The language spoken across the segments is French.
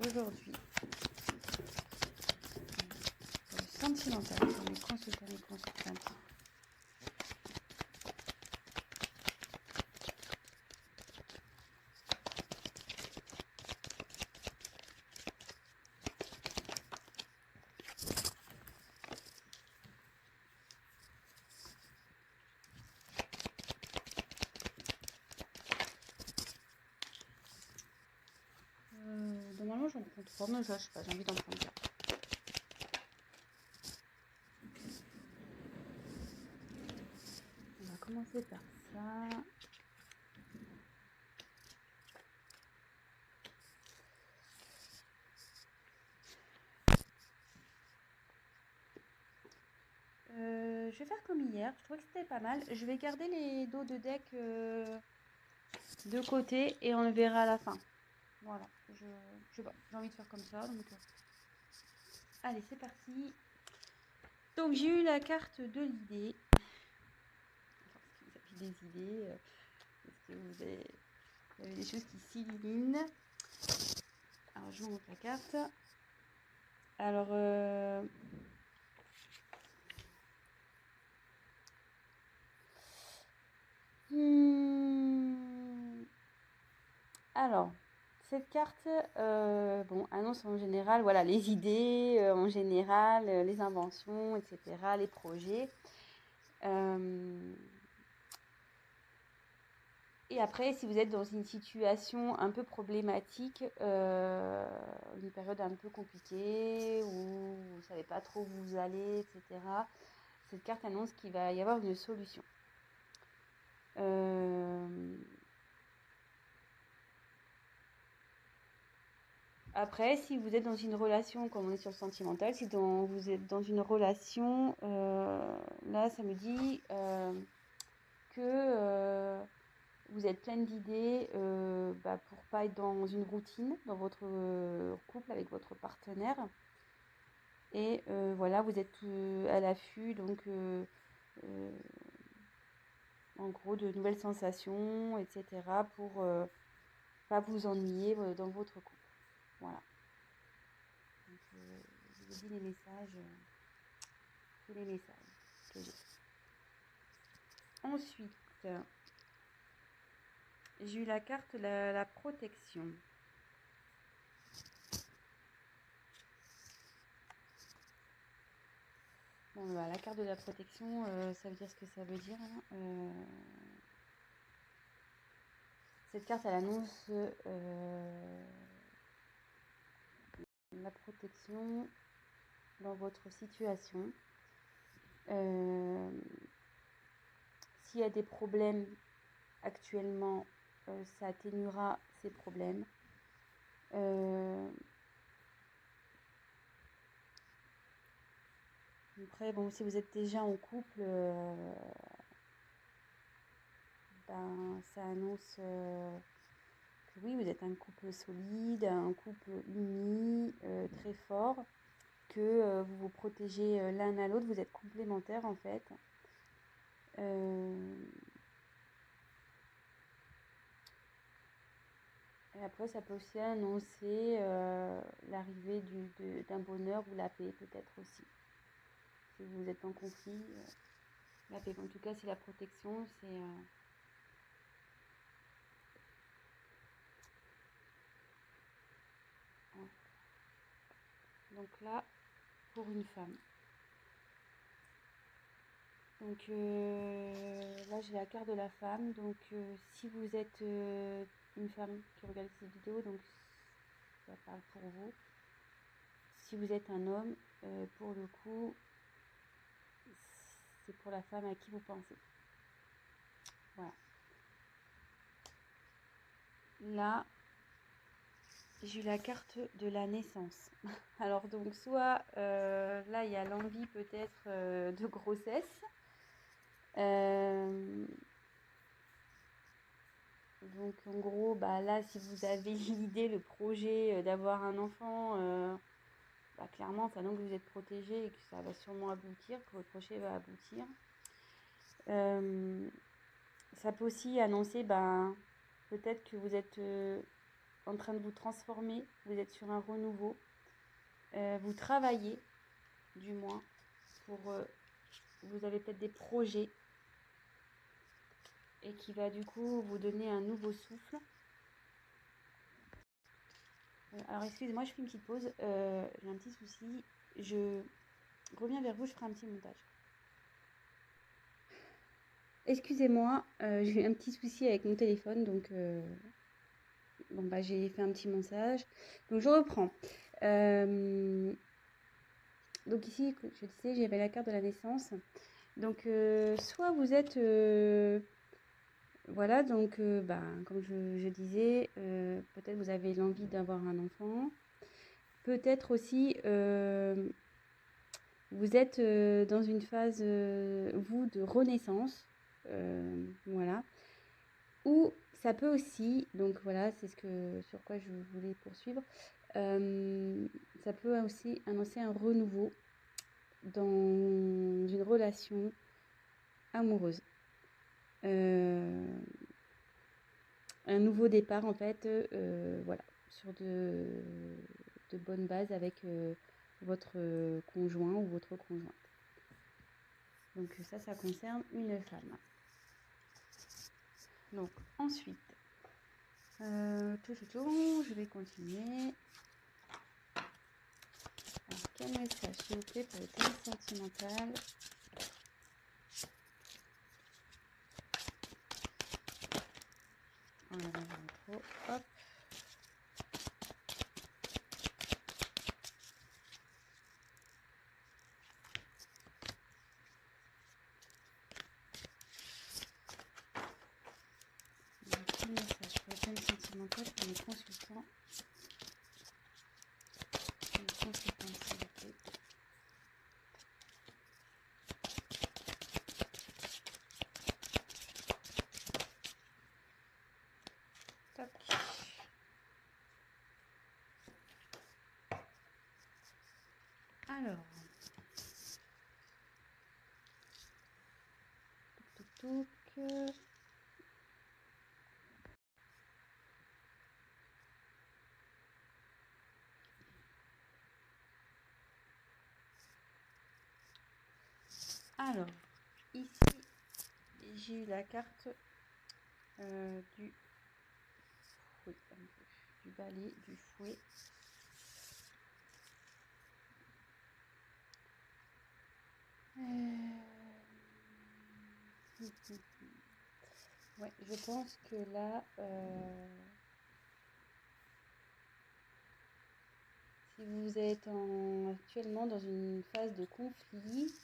aujourd'hui, sentimental pour mes consultants et consultantes. Normalement j'en prends 3, mais ça je sais pas, j'ai envie d'en prendre 4. On va commencer par ça. Je vais faire comme hier, je trouvais que c'était pas mal. Je vais garder les dos de deck de côté et on le verra à la fin. Voilà, je sais pas, j'ai envie de faire comme ça. Donc, allez, c'est parti. Donc j'ai eu la carte de l'idée. Est-ce que vous avez des idées? Est-ce que vous avez des choses qui s'illuminent? Alors je vous montre la carte. Alors alors cette carte annonce en général voilà les idées en général, les inventions, etc., les projets. Et après, si vous êtes dans une situation un peu problématique, une période un peu compliquée où vous ne savez pas trop où vous allez, etc., cette carte annonce qu'il va y avoir une solution. Après, si vous êtes dans une relation, comme on est sur le sentimental, si vous êtes dans une relation, là, ça me dit que vous êtes pleine d'idées pour pas être dans une routine dans votre couple avec votre partenaire. Et voilà, vous êtes à l'affût, donc en gros, de nouvelles sensations, etc., pour pas vous ennuyer dans votre couple. Voilà. Donc, je vous dis les messages, tous les messages que j'ai. Ensuite, j'ai eu la carte la protection. Bon, bah, la carte de la protection, ça veut dire ce que ça veut dire. Cette carte, elle annonce la protection dans votre situation. S'il y a des problèmes actuellement, ça atténuera ces problèmes. Après, bon, si vous êtes déjà en couple, ça annonce que oui, vous êtes un couple solide, un couple uni, très fort, que vous vous protégez l'un à l'autre, vous êtes complémentaires en fait. Et après, ça peut aussi annoncer l'arrivée d'un bonheur ou la paix peut-être aussi. Si vous êtes en conflit, la paix. En tout cas, c'est la protection, c'est... Ouais. Donc là, pour une femme. Donc là, j'ai la carte de la femme. Donc si vous êtes une femme qui regarde cette vidéo, donc ça parle pour vous. Si vous êtes un homme, pour le coup, c'est pour la femme à qui vous pensez. Voilà. Là, j'ai eu la carte de la naissance. Alors donc soit là, il y a l'envie peut-être de grossesse. Donc en gros, là, si vous avez l'idée, le projet d'avoir un enfant, clairement, ça annonce que vous êtes protégé et que ça va sûrement aboutir, que votre projet va aboutir. Ça peut aussi annoncer peut-être que vous êtes en train de vous transformer, vous êtes sur un renouveau. Vous travaillez, du moins, pour... vous avez peut-être des projets et qui va du coup vous donner un nouveau souffle. Alors excusez-moi, je fais une petite pause. J'ai un petit souci. Je reviens vers vous, je ferai un petit montage. Excusez-moi, j'ai eu un petit souci avec mon téléphone, donc bon, bah, j'ai fait un petit montage. Donc je reprends. Donc ici, je disais, j'avais la carte de la naissance. Donc soit vous êtes... voilà, donc comme je disais, peut-être vous avez l'envie d'avoir un enfant. Peut-être aussi, vous êtes dans une phase, vous, de renaissance. Voilà. Ou ça peut aussi, donc voilà, c'est sur quoi je voulais poursuivre, ça peut aussi annoncer un renouveau dans une relation amoureuse. Un nouveau départ en fait, voilà, sur de bonnes bases avec votre conjoint ou votre conjointe. Donc ça concerne une femme. Donc ensuite, je vais continuer. Alors, quel message s'il vous plaît pour le thème sentimental? On va trop. Hop. Quel message pour le thème sentimental pour les consultants? Les consultants, s'il vous plaît. Tac. Alors. Touc. Alors, ici, j'ai eu la carte du fouet, du balai, du fouet. Ouais, je pense que là, si vous êtes actuellement dans une phase de conflit,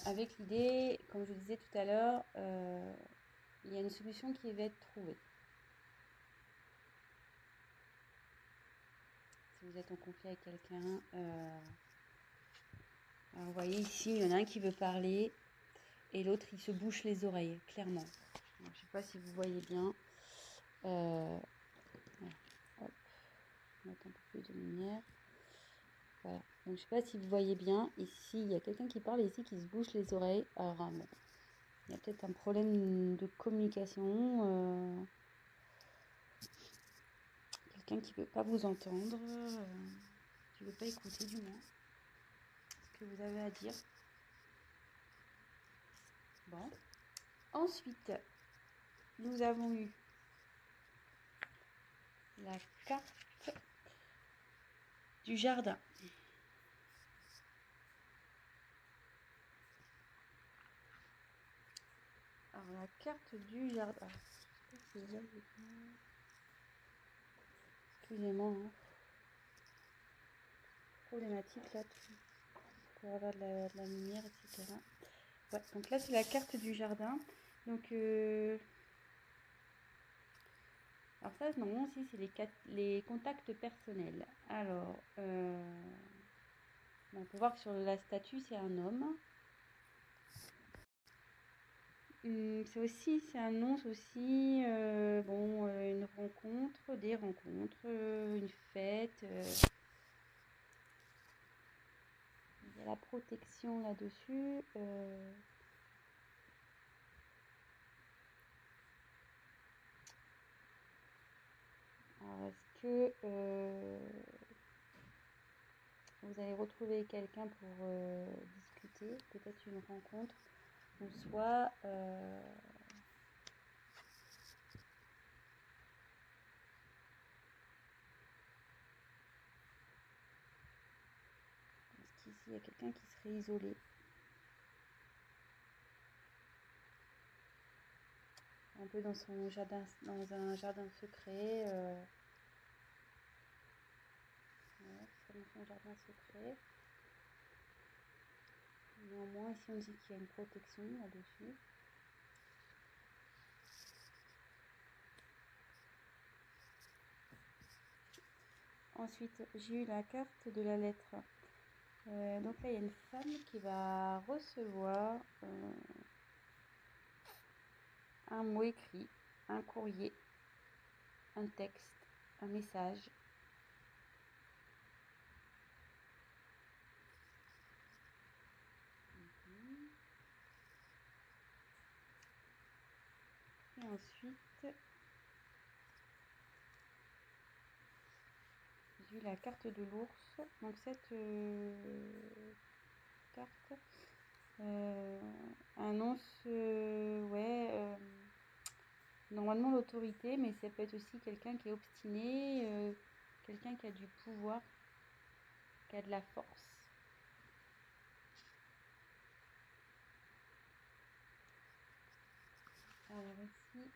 avec l'idée, comme je disais tout à l'heure, il y a une solution qui va être trouvée. Si vous êtes en conflit avec quelqu'un, alors vous voyez ici, il y en a un qui veut parler et l'autre il se bouche les oreilles, clairement. Alors, je ne sais pas si vous voyez bien. Voilà. Hop. On va mettre un peu plus de lumière. Voilà. Donc je ne sais pas si vous voyez bien. Ici, il y a quelqu'un qui parle et ici qui se bouche les oreilles. Alors bon, il y a peut-être un problème de communication. Quelqu'un qui ne veut pas vous entendre. Qui ne veut pas écouter du moins ce que vous avez à dire. Bon. Ensuite, nous avons eu la carte du jardin. Alors, la carte du jardin. Excusez-moi. Hein. Problématique là, pour avoir de la lumière, etc. Ouais, donc là, c'est la carte du jardin. Donc, alors ça, non, aussi, c'est les contacts personnels. Alors, on peut voir que sur la statue, c'est un homme. C'est un annonce aussi, une rencontre, des rencontres, une fête. Il y a la protection là-dessus. Alors, est-ce que vous allez retrouver quelqu'un pour discuter, peut-être une rencontre, ou soit est-ce qu'ici il y a quelqu'un qui serait isolé, un peu dans son jardin, dans un jardin secret, ouais, qui serait dans son jardin secret. Néanmoins, ici on dit qu'il y a une protection là-dessus. Ensuite, j'ai eu la carte de la lettre. Donc là, il y a une femme qui va recevoir un mot écrit, un courrier, un texte, un message. Et ensuite, j'ai eu la carte de l'ours. Donc cette carte annonce, ouais, normalement l'autorité, mais ça peut être aussi quelqu'un qui est obstiné, quelqu'un qui a du pouvoir, qui a de la force. Alors ici,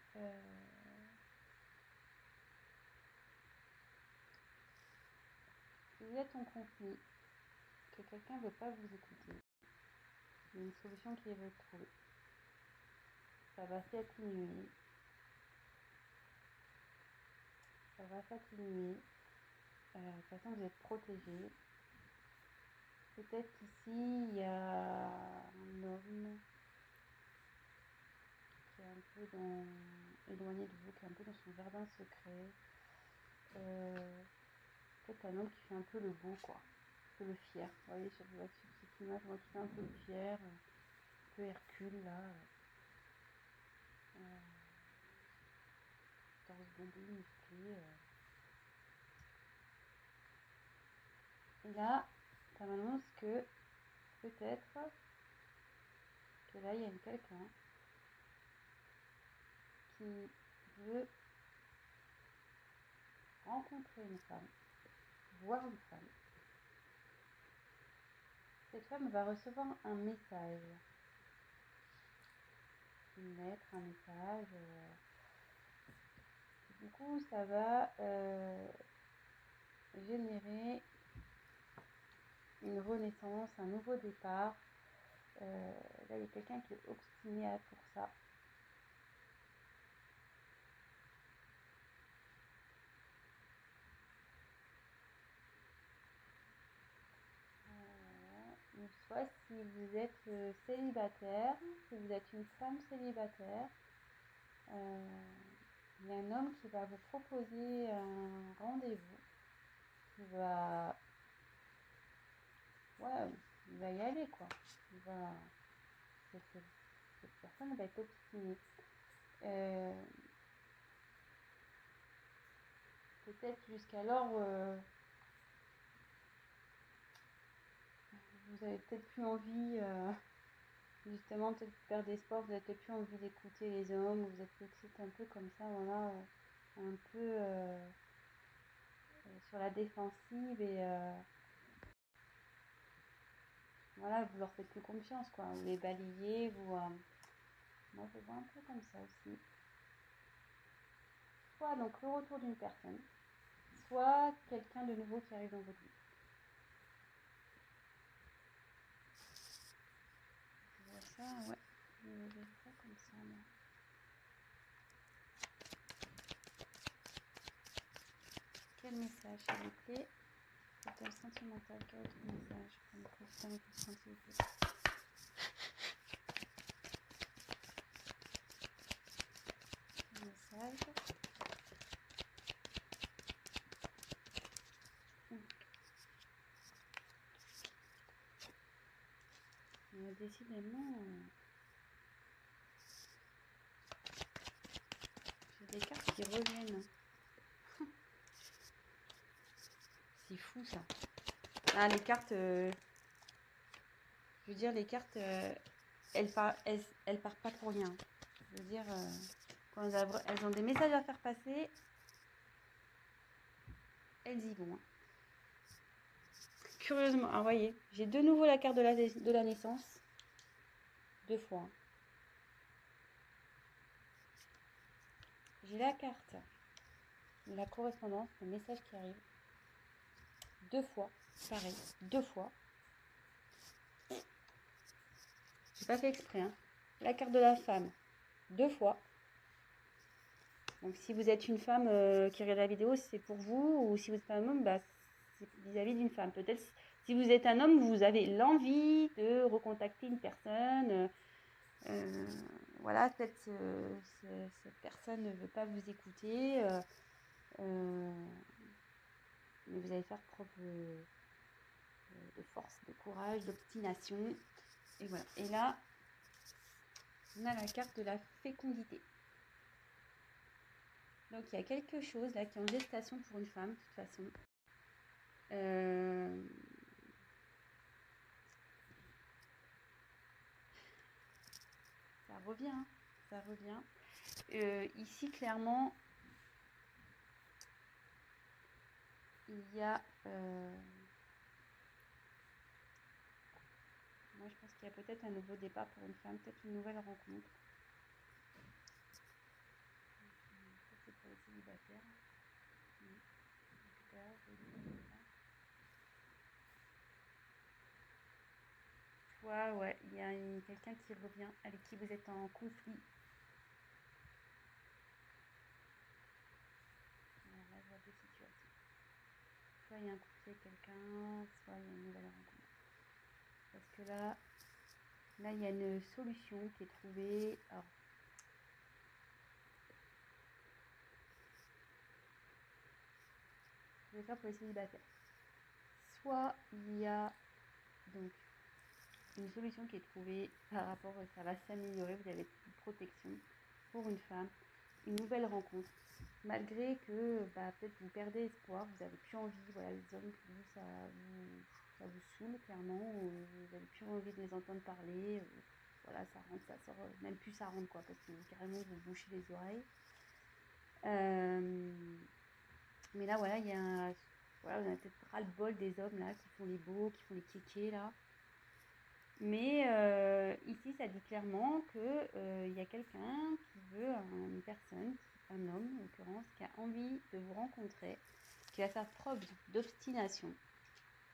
si vous êtes en conflit, que quelqu'un ne veut pas vous écouter, il y a une solution qui va être trouvée. Ça va s'atténuer. Ça va s'atténuer. De toute façon, vous êtes protégé. Peut-être qu'ici, il y a un homme qui est un peu éloigné de vous, qui est un peu dans son jardin secret. Peut-être un homme qui fait un peu le beau, quoi. Un peu le fier. Vous voyez, sur cette image, moi qui fait un peu le fier, un peu Hercule, là. Torse bombé, musclé. Et là, ça m'annonce que peut-être que là, il y a quelqu'un qui veut rencontrer une femme, voir une femme. Cette femme va recevoir un message, une lettre, un message. Du coup, ça va générer une renaissance, un nouveau départ. Là, il y a quelqu'un qui est obstiné pour ça. Ou soit si vous êtes célibataire, si vous êtes une femme célibataire, il y a un homme qui va vous proposer un rendez-vous, qui va, ouais, il va y aller, quoi. Cette personne va être obstinée. Peut-être jusqu'alors, vous avez peut-être plus envie, justement, peut-être perdre espoir, vous n'avez peut-être plus envie d'écouter les hommes, vous êtes peut-être un peu comme ça, voilà, un peu sur la défensive et voilà, vous leur faites plus confiance, quoi. Vous les balayez, moi je vois un peu comme ça aussi. Soit donc le retour d'une personne, soit quelqu'un de nouveau qui arrive dans votre vie. Je vois ça, ouais. Je verrai ça comme ça, moi. Quel message, s'il vous plaît? Total sentimental, quel autre message pour le président et pour s'il vous plaît? Message. Décidément, j'ai des cartes qui reviennent. ça. Ah, les cartes, je veux dire, les cartes, elles partent pas pour rien. Je veux dire, quand elles ont des messages à faire passer, elles y vont. Hein. Curieusement, vous voyez, j'ai de nouveau la carte de la naissance. 2 fois. Hein. J'ai la carte de la correspondance, le message qui arrive. 2 fois, pareil, 2 fois. J'ai pas fait exprès. Hein. La carte de la femme, 2 fois. Donc si vous êtes une femme qui regarde la vidéo, c'est pour vous. Ou si vous êtes un homme, bah, c'est vis-à-vis d'une femme. Peut-être si vous êtes un homme, vous avez l'envie de recontacter une personne. Voilà, peut-être cette personne ne veut pas vous écouter. Mais vous allez faire preuve de force, de courage, d'obstination. Et voilà. Et là, on a la carte de la fécondité. Donc il y a quelque chose là qui est en gestation pour une femme, de toute façon. Ça revient, hein, ça revient. Ici, clairement, il y a... moi, je pense qu'il y a peut-être un nouveau départ pour une femme, peut-être une nouvelle rencontre. Peut-être c'est pour les célibataires. Ouais, il y a quelqu'un qui revient, avec qui vous êtes en conflit. Alors là, je vois 2 situations. Soit il y a un conflit avec quelqu'un, soit il y a une nouvelle rencontre. Parce que là, il y a une solution qui est trouvée. Alors, je vais faire pour les célibataires. Soit il y a donc une solution qui est trouvée par rapport, ça va s'améliorer, vous avez une protection pour une femme, une nouvelle rencontre. Malgré que peut-être vous perdez espoir, vous n'avez plus envie, voilà, les hommes, ça vous saoule clairement, vous n'avez plus envie de les entendre parler, voilà, ça rentre, ça sort, même plus ça rentre quoi, parce que carrément vous bouchez les oreilles. Mais là voilà, il y a voilà, on a peut-être ras-le-bol des hommes là qui font les beaux, qui font les kékés là. Mais ici, ça dit clairement qu'il y a quelqu'un qui veut, une personne, un homme en l'occurrence, qui a envie de vous rencontrer, qui va faire preuve d'obstination,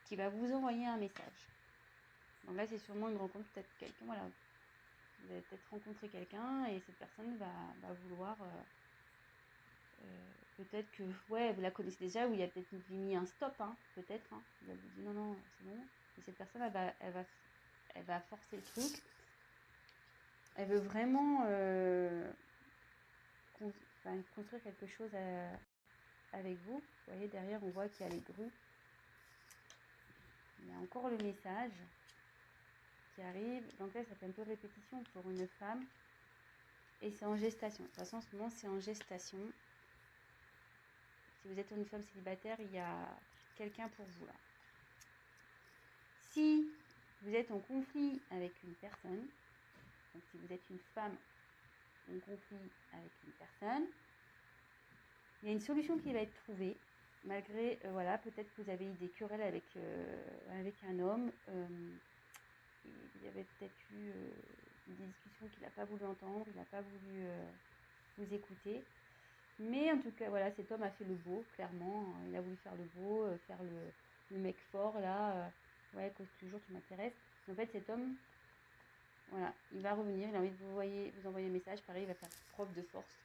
qui va vous envoyer un message. Donc là, c'est sûrement une rencontre, peut-être quelqu'un, voilà. Vous allez peut-être rencontrer quelqu'un et cette personne va vouloir... peut-être que, ouais, vous la connaissez déjà, ou il y a peut-être mis un stop, hein, peut-être. Hein. Il va vous dire non, c'est bon. Et cette personne, elle va forcer le truc. Elle veut vraiment construire quelque chose avec vous. Vous voyez, derrière, on voit qu'il y a les grues. Il y a encore le message qui arrive. Donc là, ça fait un peu répétition pour une femme. Et c'est en gestation. De toute façon, en ce moment, c'est en gestation. Si vous êtes une femme célibataire, il y a quelqu'un pour vous là. Si vous êtes en conflit avec une personne, donc si vous êtes une femme en conflit avec une personne, il y a une solution qui va être trouvée, malgré, voilà, peut-être que vous avez eu des querelles avec un homme, il y avait peut-être eu des discussions qu'il n'a pas voulu entendre, il n'a pas voulu vous écouter. Mais en tout cas, voilà, cet homme a fait le beau, clairement. Il a voulu faire le beau, faire le mec fort, là. Ouais, cause toujours, tu m'intéresses. En fait, cet homme, voilà, il va revenir, il a envie de vous envoyer un message. Pareil, il va faire preuve de force,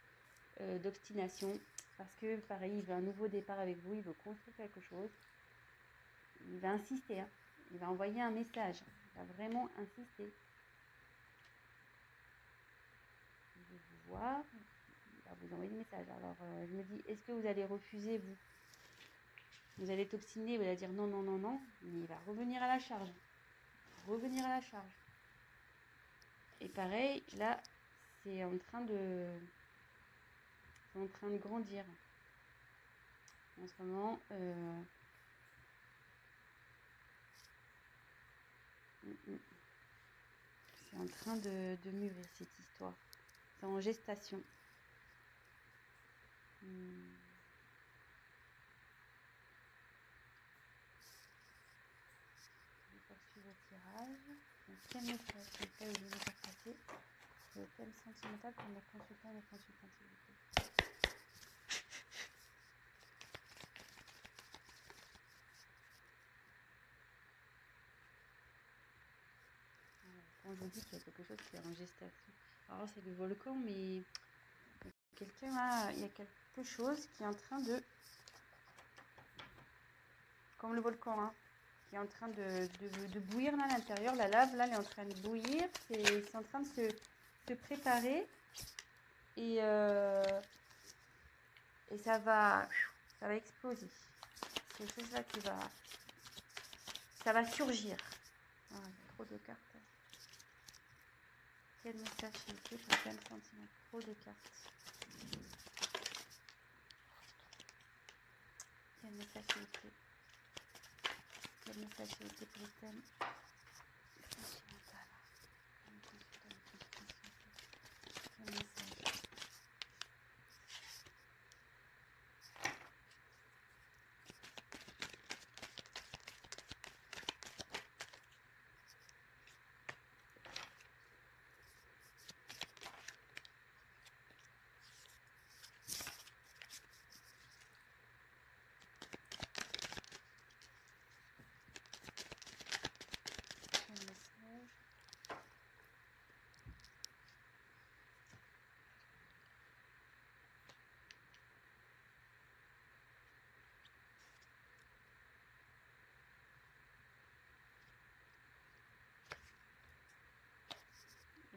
d'obstination. Parce que, pareil, il veut un nouveau départ avec vous, il veut construire quelque chose. Il va insister, hein. Il va envoyer un message. Il va vraiment insister. Il veut vous voir. Il va vous envoyer des messages. Alors, je me dis, est-ce que vous allez refuser, vous? Vous allez être obstiné, vous allez dire non, non, non, non. Mais il va revenir à la charge. Revenir à la charge. Et pareil, là, c'est en train de grandir. En ce moment, Mm, mm. C'est en train de mûrir cette histoire. C'est en gestation. Hmm. Je vais poursuivre le tirage. Donc, quel message c'est le cas où je vais faire passer le thème sentimental pour mes consultants et mes consultantes, s'il vous plaît. Quand je vous dis qu'il y a quelque chose qui est en gestation. Alors c'est le volcan, mais quelqu'un là, il y a quelque chose qui est en train de, comme le volcan, hein, qui est en train de bouillir là à l'intérieur. La lave là, elle est en train de bouillir. C'est en train de se préparer et ça va exploser. C'est quelque chose là qui va, ça va surgir. Ah, il y a trop de cartes. Quel message s'il vous plaît pour quel sentiment? Trop de cartes. Quel message s'il vous plaît? Quel message s'il vous plaît pour le thème sentimental? Quel message? Quel message?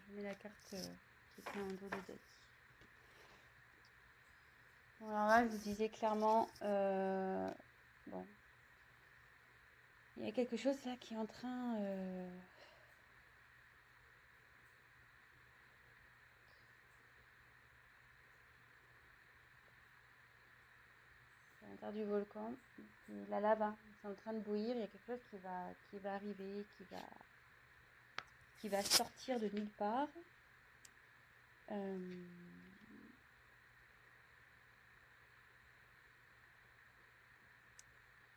Je mets la carte qui était en dos de deck. Bon, alors là, je vous disais clairement, bon, il y a quelque chose là qui est en train, c'est à l'intérieur du volcan, la lave, hein, c'est en train de bouillir. Il y a quelque chose qui va arriver, qui va sortir de nulle part. Ouais,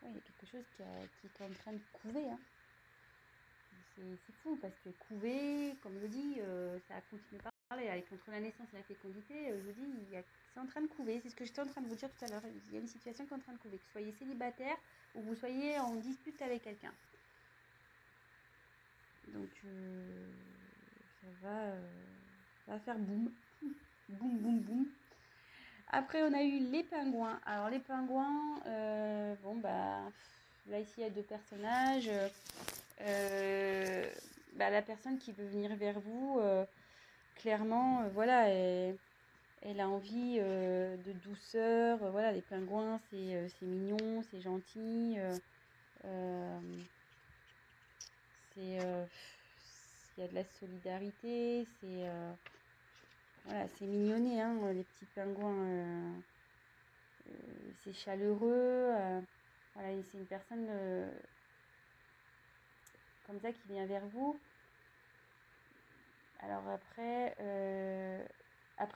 il y a quelque chose qui est en train de couver, hein. C'est fou parce que couver, comme je dis, ça a continué par parler. Avec contre la naissance et la fécondité, je vous dis, c'est en train de couver. C'est ce que j'étais en train de vous dire tout à l'heure. Il y a une situation qui est en train de couver. Que vous soyez célibataire ou que vous soyez en dispute avec quelqu'un. Donc, ça va faire boum. Boum, boum, boum. Après, on a eu les pingouins. Alors, les pingouins, bon, bah, là, ici, il y a deux personnages. Bah, la personne qui veut venir vers vous, clairement, voilà, elle a envie de douceur. Voilà, les pingouins, c'est mignon, c'est gentil. C'est, il y a de la solidarité. Voilà, c'est mignonné, hein, les petits pingouins. C'est chaleureux. Voilà, c'est une personne comme ça qui vient vers vous. Alors après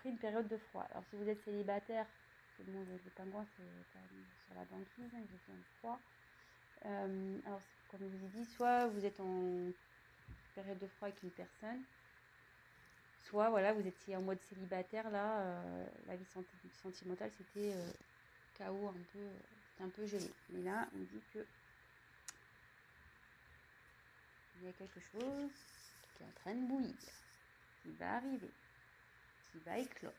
une période de froid. Alors si vous êtes célibataire, parce que bon, les pingouins c'est quand même sur la banquise, hein, ils ont besoin de froid. Alors comme je vous ai dit, soit vous êtes en période de froid avec une personne, soit voilà, vous étiez en mode célibataire là, la vie sentimentale c'était chaos un peu, c'était un peu gelé. Mais là on dit que il y a quelque chose qui est en train de bouillir, qui va arriver, qui va éclore.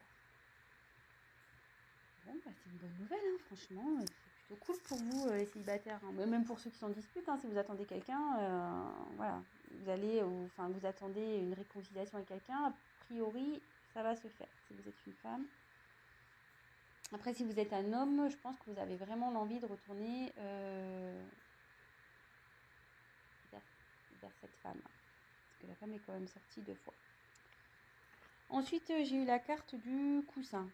Bon, bah, c'est une bonne nouvelle, hein, franchement, c'est plutôt cool pour vous, les célibataires, hein. Même pour ceux qui sont en dispute, hein, si vous attendez quelqu'un, voilà, vous attendez une réconciliation avec quelqu'un, a priori, ça va se faire, si vous êtes une femme. Après, si vous êtes un homme, je pense que vous avez vraiment l'envie de retourner vers cette femme, parce que la femme est quand même sortie 2 fois. Ensuite, j'ai eu la carte du coussin.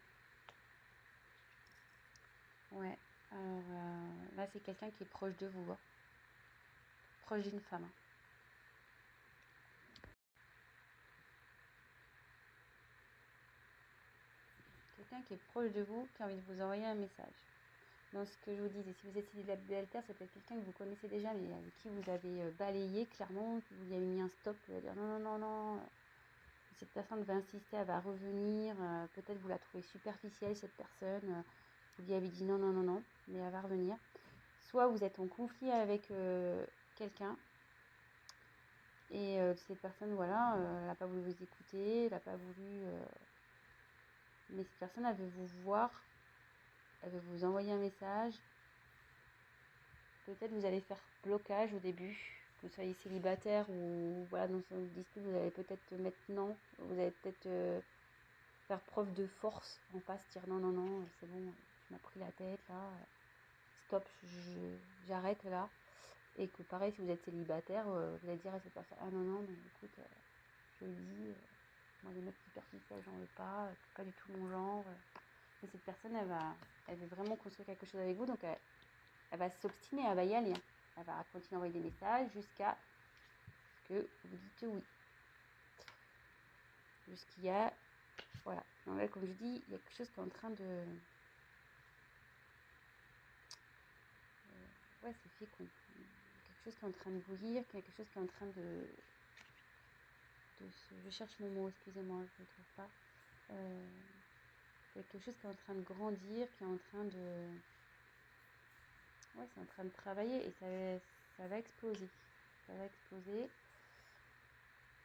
Ouais, alors là, c'est quelqu'un qui est proche de vous, hein. Proche d'une femme, hein. quelqu'un qui est proche de vous, qui a envie de vous envoyer un message. Donc ce que je vous disais, si vous êtes célibataire, c'est peut-être quelqu'un que vous connaissez déjà, mais avec qui vous avez balayé clairement, vous lui avez mis un stop, vous allez dire non, non, non, non. Cette personne va insister, elle va revenir, peut-être vous la trouvez superficielle cette personne, vous lui avez dit non, non, non, non, mais elle va revenir. Soit vous êtes en conflit avec quelqu'un, et cette personne, voilà, elle n'a pas voulu vous écouter, elle n'a pas voulu... mais cette personne, elle veut vous voir, elle veut vous envoyer un message. Peut-être vous allez faire blocage au début, que vous soyez célibataire ou voilà, dans une dispute, vous allez peut-être mettre non, vous allez peut-être faire preuve de force, en pas se dire non, non, non, c'est bon, tu m'as pris la tête là, stop, j'arrête là. Et que pareil, si vous êtes célibataire, vous allez dire à cette personne, ah non, non, mais écoute, je le dis, moi les mecs superficiels, j'en veux pas, c'est pas du tout mon genre. Mais cette personne, elle veut vraiment construire quelque chose avec vous, donc elle va s'obstiner, elle va y aller. Elle va continuer à envoyer des messages jusqu'à ce que vous dites oui. Jusqu'il y a, voilà. Donc là, comme je dis, il y a quelque chose qui est en train de... ouais, c'est fécond. Il y a quelque chose qui est en train de bouillir, quelque chose qui est en train de je cherche mon mot, excusez-moi, je ne le trouve pas. Il y a quelque chose qui est en train de grandir, qui est en train de... ouais, c'est en train de travailler et ça va exploser. Ça va exploser.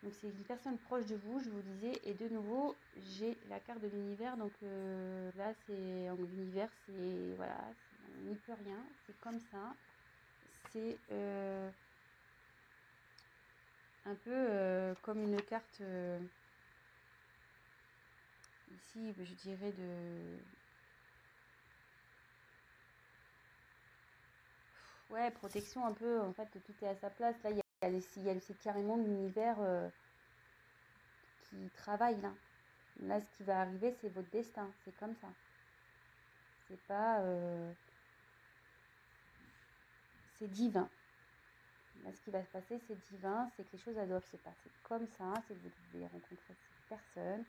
Donc c'est une personne proche de vous, je vous disais, et de nouveau, j'ai la carte de l'univers, donc là, c'est l'univers, c'est, voilà, on n'y peut rien, c'est comme ça. C'est un peu comme une carte, ici, je dirais ouais, protection un peu, en fait, tout est à sa place. Là, c'est carrément l'univers qui travaille, là. Là, ce qui va arriver, c'est votre destin, c'est comme ça. C'est pas... c'est divin. Là, ce qui va se passer, c'est divin, c'est que les choses elles doivent se passer comme ça, c'est que vous devez rencontrer cette personne.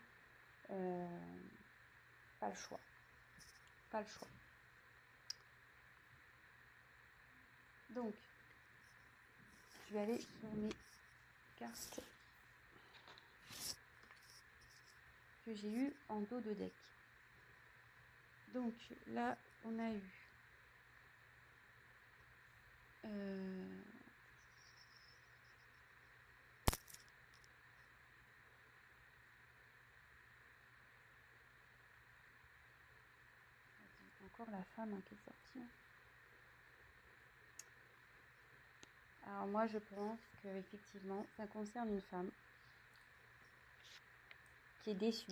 Pas le choix. Pas le choix. Donc, je vais aller sur mes cartes que j'ai eues en dos de deck. Donc, là, on a eu... encore la femme qui est sortie. Alors moi, je pense qu'effectivement, ça concerne une femme qui est déçue.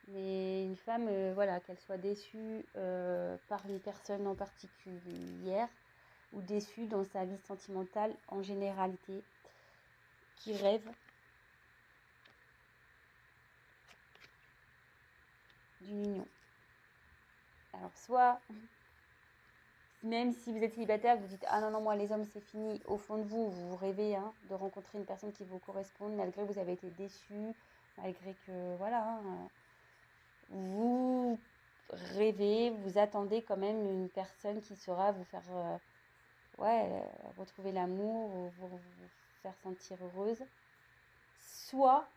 Mais une femme, voilà, qu'elle soit déçue par une personne en particulière ou déçue dans sa vie sentimentale en généralité, qui rêve d'une union. Alors soit, même si vous êtes célibataire, vous dites « Ah non, non, moi les hommes c'est fini », au fond de vous, vous rêvez de rencontrer une personne qui vous corresponde, malgré que vous avez été déçu, malgré que, voilà, vous rêvez, vous attendez quand même une personne qui saura vous faire retrouver l'amour, vous faire sentir heureuse. Soit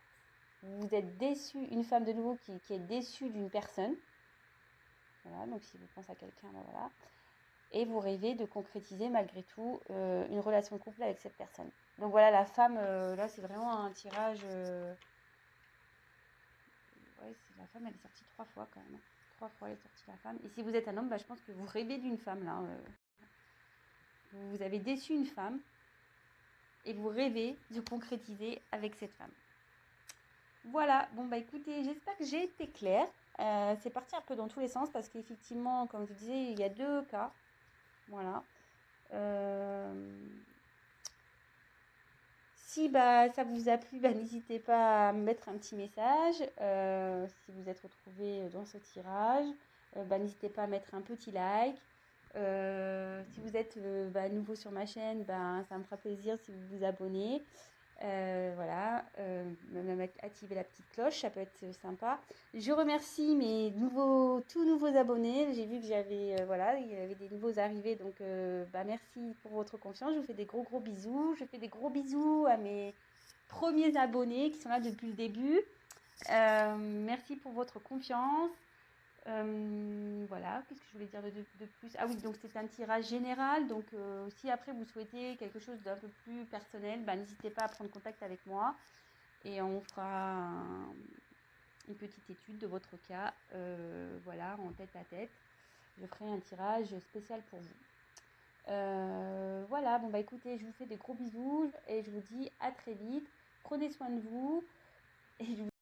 vous êtes déçu, une femme de nouveau qui est déçue d'une personne. Voilà, donc si vous pensez à quelqu'un, ben voilà. Et vous rêvez de concrétiser malgré tout une relation de couple avec cette personne. Donc voilà, la femme, là c'est vraiment un tirage... ouais, la femme elle est sortie 3 fois quand même. 3 fois elle est sortie la femme. Et si vous êtes un homme, je pense que vous rêvez d'une femme là. Vous avez déçu une femme et vous rêvez de concrétiser avec cette femme. Voilà, bon bah écoutez, j'espère que j'ai été claire. C'est parti un peu dans tous les sens parce qu'effectivement, comme je vous disais, il y a 2 cas. Voilà. Si ça vous a plu, n'hésitez pas à me mettre un petit message. Si vous êtes retrouvé dans ce tirage, n'hésitez pas à mettre un petit like. Si vous êtes nouveau sur ma chaîne, ça me fera plaisir si vous vous abonnez. Voilà, même activer la petite cloche, ça peut être sympa. Je remercie mes tout nouveaux abonnés. J'ai vu que voilà, il y avait des nouveaux arrivés, donc bah, merci pour votre confiance. Je vous fais des gros bisous. Je fais des gros bisous à mes premiers abonnés qui sont là depuis le début. Merci pour votre confiance. Voilà, qu'est-ce que je voulais dire de plus? Ah oui, donc c'est un tirage général. Donc si après vous souhaitez quelque chose d'un peu plus personnel, bah, n'hésitez pas à prendre contact avec moi et on fera une petite étude de votre cas, voilà, en tête à tête. Je ferai un tirage spécial pour vous. Voilà, bon bah écoutez, je vous fais des gros bisous et je vous dis à très vite. Prenez soin de vous et je vous